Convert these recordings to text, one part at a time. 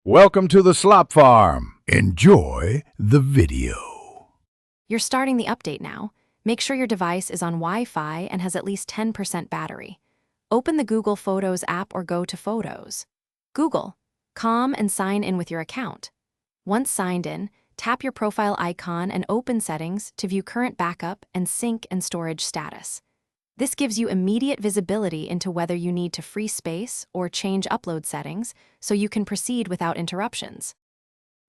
Welcome to the Slop Farm. Enjoy the video. You're starting the update now. Make sure your device is on Wi-Fi and has at least 10% battery. Open the Google Photos app or go to Photos. Google, and sign in with your account. Once signed in, tap your profile icon and open Settings to view current backup and sync and storage status. This gives you immediate visibility into whether you need to free space or change upload settings so you can proceed without interruptions.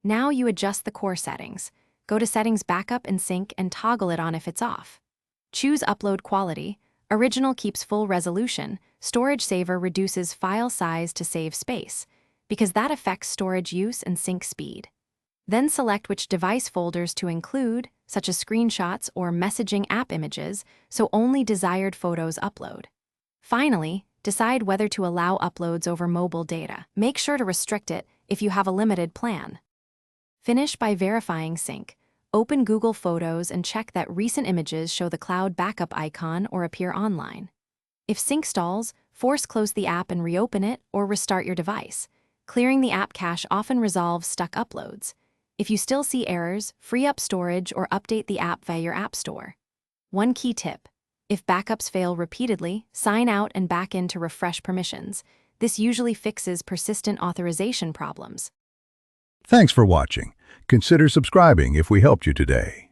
Now you adjust the core settings. Go to Settings Backup and Sync and toggle it on if it's off. Choose Upload Quality. Original keeps full resolution. Storage Saver reduces file size to save space, because that affects storage use and sync speed. Then select which device folders to include, such as screenshots or messaging app images, so only desired photos upload. Finally, decide whether to allow uploads over mobile data. Make sure to restrict it if you have a limited plan. Finish by verifying sync. Open Google Photos and check that recent images show the cloud backup icon or appear online. If sync stalls, force close the app and reopen it or restart your device. Clearing the app cache often resolves stuck uploads. If you still see errors, free up storage or update the app via your app store. One key tip: if backups fail repeatedly, sign out and back in to refresh permissions. This usually fixes persistent authorization problems. Thanks for watching. Consider subscribing if we helped you today.